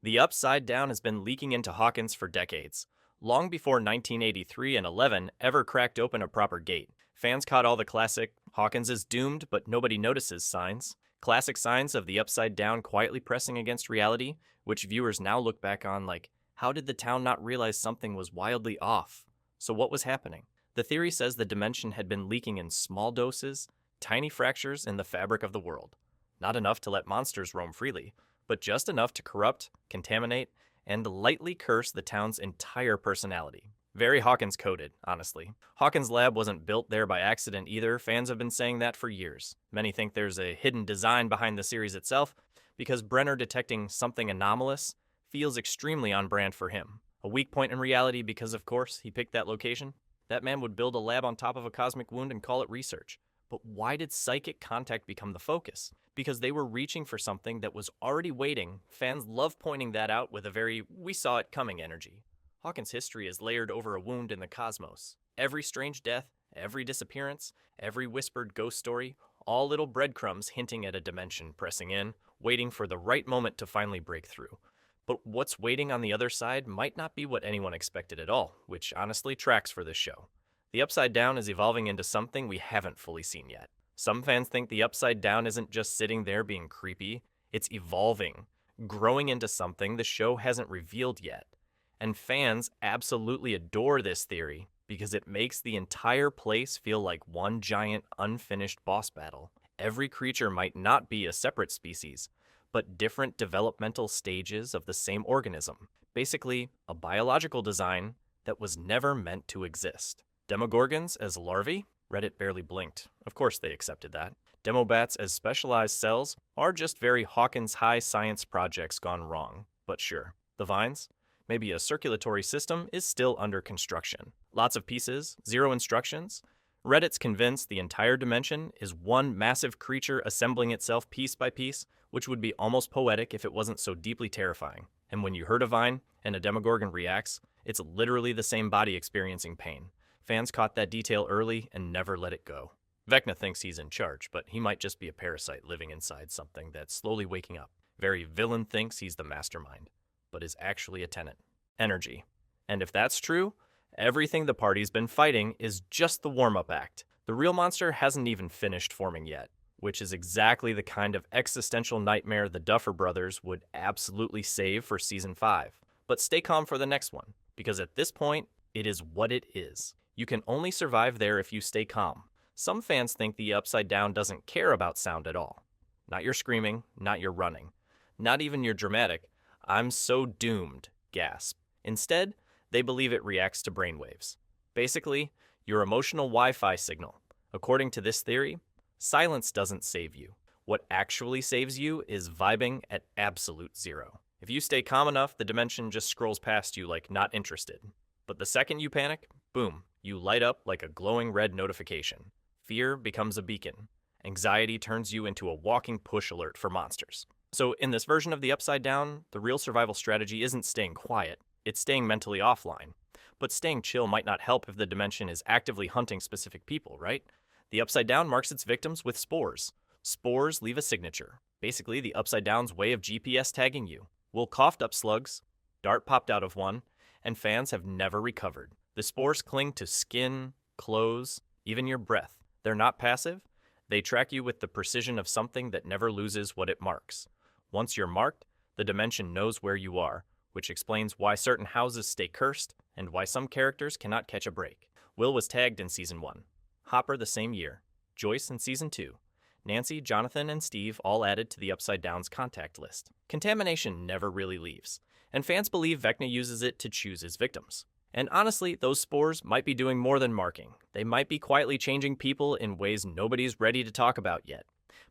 The Upside Down has been leaking into Hawkins for decades, long before 1983 and 11 ever cracked open a proper gate. Fans caught all the classic "Hawkins is doomed, but nobody notices" signs, classic signs of the Upside Down quietly pressing against reality, which viewers now look back on like, how did the town not realize something was wildly off? So what was happening? The theory says the dimension had been leaking in small doses, tiny fractures in the fabric of the world. Not enough to let monsters roam freely, but just enough to corrupt, contaminate, and lightly curse the town's entire personality. Very Hawkins-coded, honestly. Hawkins' lab wasn't built there by accident either. Fans have been saying that for years. Many think there's a hidden design behind the series itself, because Brenner detecting something anomalous feels extremely on brand for him. A weak point in reality because, of course, he picked that location. That man would build a lab on top of a cosmic wound and call it research. But why did psychic contact become the focus? Because they were reaching for something that was already waiting. Fans love pointing that out with a very "we saw it coming" energy. Hawkins' history is layered over a wound in the cosmos. Every strange death, every disappearance, every whispered ghost story, all little breadcrumbs hinting at a dimension pressing in, waiting for the right moment to finally break through. But what's waiting on the other side might not be what anyone expected at all, which honestly tracks for this show. The Upside Down is evolving into something we haven't fully seen yet. Some fans think the Upside Down isn't just sitting there being creepy, it's evolving, growing into something the show hasn't revealed yet. And fans absolutely adore this theory because it makes the entire place feel like one giant unfinished boss battle. Every creature might not be a separate species, but different developmental stages of the same organism. Basically, a biological design that was never meant to exist. Demogorgons as larvae? Reddit barely blinked. Of course they accepted that. Demobats as specialized cells are just very Hawkins high science projects gone wrong. But sure. The vines? Maybe a circulatory system is still under construction. Lots of pieces, zero instructions. Reddit's convinced the entire dimension is one massive creature assembling itself piece by piece, which would be almost poetic if it wasn't so deeply terrifying. And when you hurt a vine and a Demogorgon reacts, it's literally the same body experiencing pain. Fans caught that detail early and never let it go. Vecna thinks he's in charge, but he might just be a parasite living inside something that's slowly waking up. Very Villain thinks he's the mastermind, but is actually a tenant. Energy. And if that's true, everything the party's been fighting is just the warm-up act. The real monster hasn't even finished forming yet, which is exactly the kind of existential nightmare the Duffer Brothers would absolutely save for Season 5. But stay calm for the next one, because at this point, it is what it is. You can only survive there if you stay calm. Some fans think the Upside Down doesn't care about sound at all. Not your screaming, not your running, not even your dramatic "I'm so doomed" gasp. Instead, they believe it reacts to brainwaves. Basically, your emotional Wi-Fi signal. According to this theory, silence doesn't save you. What actually saves you is vibing at absolute zero. If you stay calm enough, the dimension just scrolls past you like not interested. But the second you panic, boom, you light up like a glowing red notification. Fear becomes a beacon. Anxiety turns you into a walking push alert for monsters. So in this version of the Upside Down, the real survival strategy isn't staying quiet, it's staying mentally offline. But staying chill might not help if the dimension is actively hunting specific people, right? The Upside Down marks its victims with spores. Spores leave a signature. Basically, the Upside Down's way of GPS tagging you. Will coughed up slugs, dart popped out of one, and fans have never recovered. The spores cling to skin, clothes, even your breath. They're not passive. They track you with the precision of something that never loses what it marks. Once you're marked, the dimension knows where you are, which explains why certain houses stay cursed and why some characters cannot catch a break. Will was tagged in Season 1. Hopper the same year. Joyce in Season 2. Nancy, Jonathan, and Steve all added to the Upside Down's contact list. Contamination never really leaves, and fans believe Vecna uses it to choose his victims. And honestly, those spores might be doing more than marking. They might be quietly changing people in ways nobody's ready to talk about yet.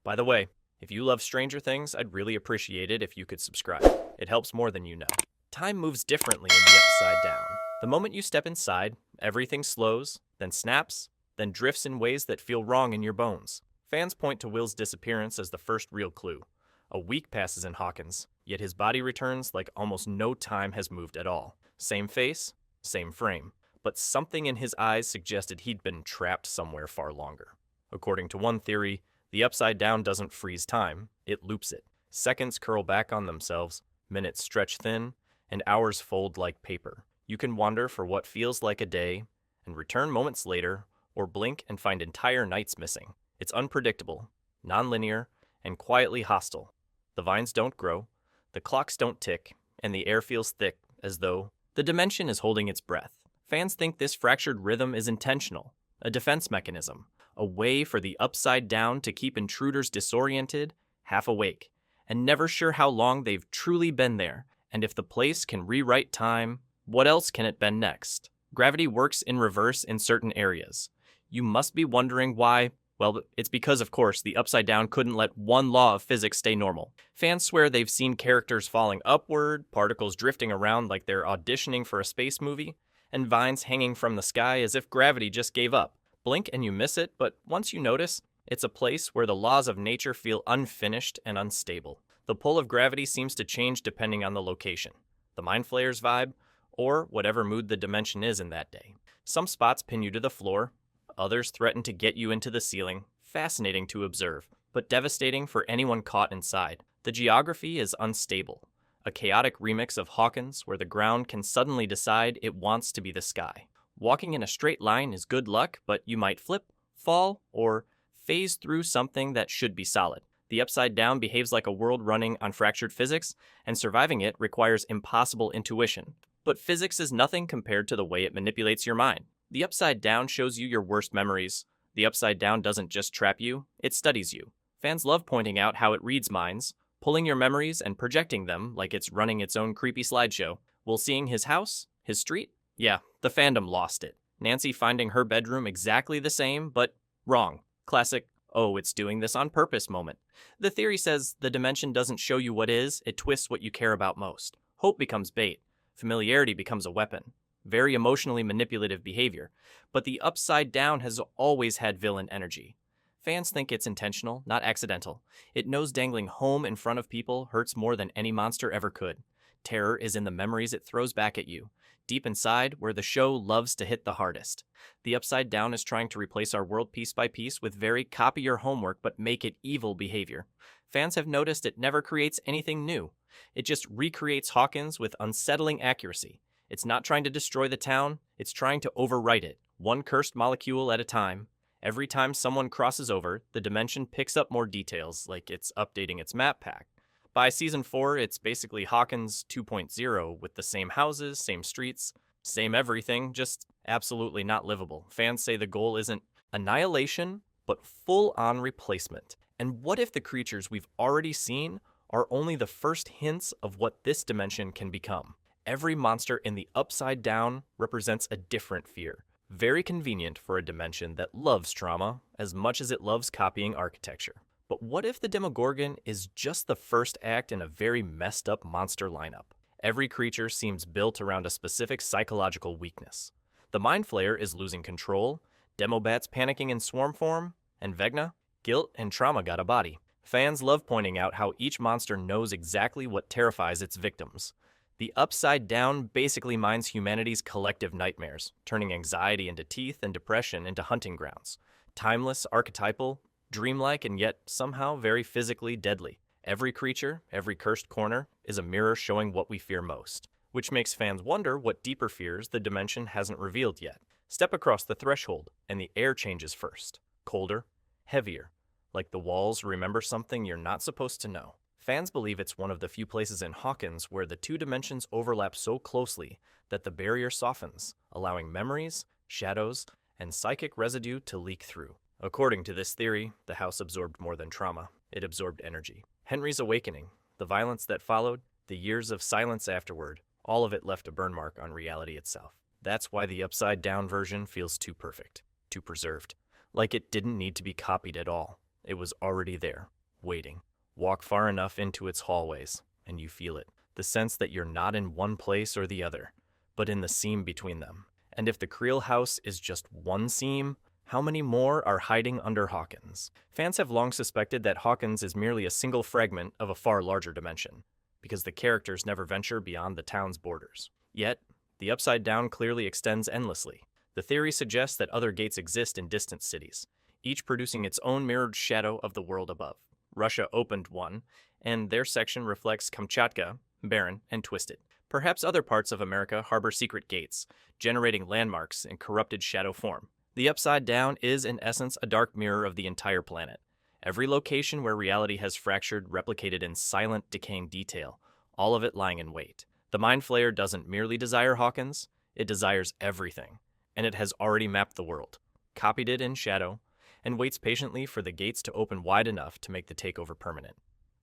By the way, if you love Stranger Things, I'd really appreciate it if you could subscribe. It helps more than you know. Time moves differently in the Upside Down. The moment you step inside, everything slows, then snaps, then drifts in ways that feel wrong in your bones. Fans point to Will's disappearance as the first real clue. A week passes in Hawkins, yet his body returns like almost no time has moved at all. Same face, same frame, but something in his eyes suggested he'd been trapped somewhere far longer. According to one theory, the Upside Down doesn't freeze time, it loops it. Seconds curl back on themselves, Minutes stretch thin, and hours fold like paper. You can wander for what feels like a day, and return moments later, or blink and find entire nights missing. It's unpredictable, nonlinear, and quietly hostile. The vines don't grow, the clocks don't tick, and the air feels thick, as though the dimension is holding its breath. Fans think this fractured rhythm is intentional, a defense mechanism, a way for the Upside Down to keep intruders disoriented, half awake, and never sure how long they've truly been there, and if the place can rewrite time, what else can it bend next? Gravity works in reverse in certain areas. You must be wondering why. Well, it's because, of course, the Upside Down couldn't let one law of physics stay normal. Fans swear they've seen characters falling upward, particles drifting around like they're auditioning for a space movie, and vines hanging from the sky as if gravity just gave up. Blink and you miss it, but once you notice, it's a place where the laws of nature feel unfinished and unstable. The pull of gravity seems to change depending on the location, the Mind Flayer's vibe, or whatever mood the dimension is in that day. Some spots pin you to the floor, others threaten to get you into the ceiling. Fascinating to observe, but devastating for anyone caught inside. The geography is unstable, a chaotic remix of Hawkins where the ground can suddenly decide it wants to be the sky. Walking in a straight line is good luck, but you might flip, fall, or phase through something that should be solid. The Upside Down behaves like a world running on fractured physics, and surviving it requires impossible intuition. But physics is nothing compared to the way it manipulates your mind. The Upside Down shows you your worst memories. The Upside Down doesn't just trap you, it studies you. Fans love pointing out how it reads minds, pulling your memories and projecting them like it's running its own creepy slideshow. Will seeing his house, his street? Yeah, the fandom lost it. Nancy finding her bedroom exactly the same, but wrong. Classic, oh, it's doing this on purpose moment. The theory says the dimension doesn't show you what is, it twists what you care about most. Hope becomes bait. Familiarity becomes a weapon. Very emotionally manipulative behavior. But the Upside Down has always had villain energy. Fans think it's intentional, not accidental. It knows dangling home in front of people hurts more than any monster ever could. Terror is in the memories it throws back at you, deep inside where the show loves to hit the hardest. The Upside Down is trying to replace our world piece by piece with very copy your homework but make it evil behavior. Fans have noticed it never creates anything new. It just recreates Hawkins with unsettling accuracy. It's not trying to destroy the town, it's trying to overwrite it, one cursed molecule at a time. Every time someone crosses over, the dimension picks up more details, like it's updating its map pack. By Season 4, it's basically Hawkins 2.0 with the same houses, same streets, same everything, just absolutely not livable. Fans say the goal isn't annihilation, but full-on replacement. And what if the creatures we've already seen are only the first hints of what this dimension can become? Every monster in the Upside Down represents a different fear. Very convenient for a dimension that loves trauma as much as it loves copying architecture. But what if the Demogorgon is just the first act in a very messed up monster lineup? Every creature seems built around a specific psychological weakness. The Mind Flayer is losing control, Demobat's panicking in swarm form, and Vecna, guilt and trauma got a body. Fans love pointing out how each monster knows exactly what terrifies its victims. The Upside Down basically mines humanity's collective nightmares, turning anxiety into teeth and depression into hunting grounds. Timeless, archetypal, dreamlike, and yet somehow very physically deadly. Every creature, every cursed corner, is a mirror showing what we fear most, which makes fans wonder what deeper fears the dimension hasn't revealed yet. Step across the threshold, and the air changes first. Colder, heavier, like the walls remember something you're not supposed to know. Fans believe it's one of the few places in Hawkins where the two dimensions overlap so closely that the barrier softens, allowing memories, shadows, and psychic residue to leak through. According to this theory, the house absorbed more than trauma. It absorbed energy. Henry's awakening, the violence that followed, the years of silence afterward, all of it left a burn mark on reality itself. That's why the Upside Down version feels too perfect, too preserved. Like it didn't need to be copied at all. It was already there, waiting. Walk far enough into its hallways, and you feel it. The sense that you're not in one place or the other, but in the seam between them. And if the Creel house is just one seam, how many more are hiding under Hawkins? Fans have long suspected that Hawkins is merely a single fragment of a far larger dimension, because the characters never venture beyond the town's borders. Yet, the Upside Down clearly extends endlessly. The theory suggests that other gates exist in distant cities, each producing its own mirrored shadow of the world above. Russia opened one, and their section reflects Kamchatka, barren, and twisted. Perhaps other parts of America harbor secret gates, generating landmarks in corrupted shadow form. The Upside Down is, in essence, a dark mirror of the entire planet. Every location where reality has fractured replicated in silent, decaying detail, all of it lying in wait. The Mind Flayer doesn't merely desire Hawkins, it desires everything. And it has already mapped the world, copied it in shadow, and waits patiently for the gates to open wide enough to make the takeover permanent.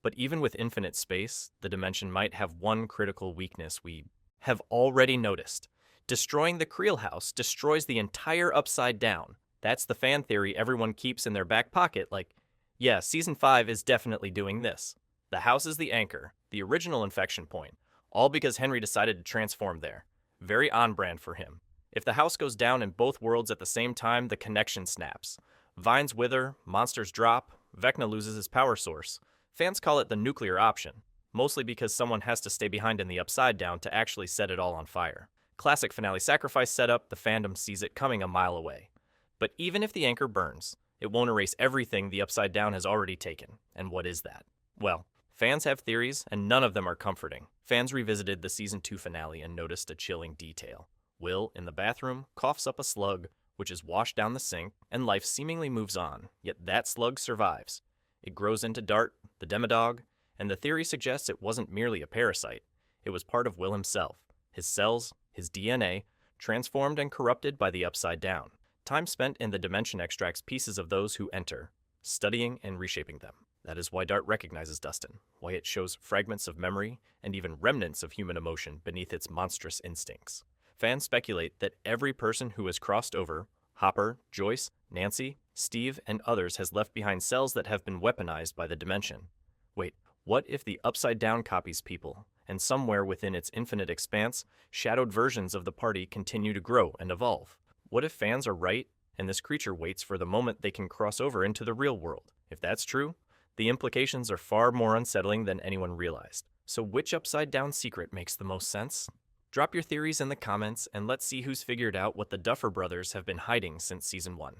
But even with infinite space, the dimension might have one critical weakness we have already noticed. Destroying the Creel House destroys the entire Upside Down. That's the fan theory everyone keeps in their back pocket, like, yeah, Season 5 is definitely doing this. The house is the anchor, the original infection point, all because Henry decided to transform there. Very on-brand for him. If the house goes down in both worlds at the same time, the connection snaps. Vines wither, monsters drop, Vecna loses his power source. Fans call it the nuclear option, mostly because someone has to stay behind in the Upside Down to actually set it all on fire. Classic finale sacrifice setup, the fandom sees it coming a mile away. But even if the anchor burns, it won't erase everything the Upside Down has already taken. And what is that? Well, fans have theories, and none of them are comforting. Fans revisited the Season 2 finale and noticed a chilling detail. Will, in the bathroom, coughs up a slug, which is washed down the sink, and life seemingly moves on, yet that slug survives. It grows into Dart, the Demodog, and the theory suggests it wasn't merely a parasite. It was part of Will himself, his cells, his DNA, transformed and corrupted by the Upside Down. Time spent in the dimension extracts pieces of those who enter, studying and reshaping them. That is why Dart recognizes Dustin, why it shows fragments of memory and even remnants of human emotion beneath its monstrous instincts. Fans speculate that every person who has crossed over, Hopper, Joyce, Nancy, Steve, and others, has left behind cells that have been weaponized by the dimension. Wait, what if the Upside Down copies people, and somewhere within its infinite expanse, shadowed versions of the party continue to grow and evolve? What if fans are right, and this creature waits for the moment they can cross over into the real world? If that's true, the implications are far more unsettling than anyone realized. So which Upside Down secret makes the most sense? Drop your theories in the comments, and let's see who's figured out what the Duffer Brothers have been hiding since Season 1.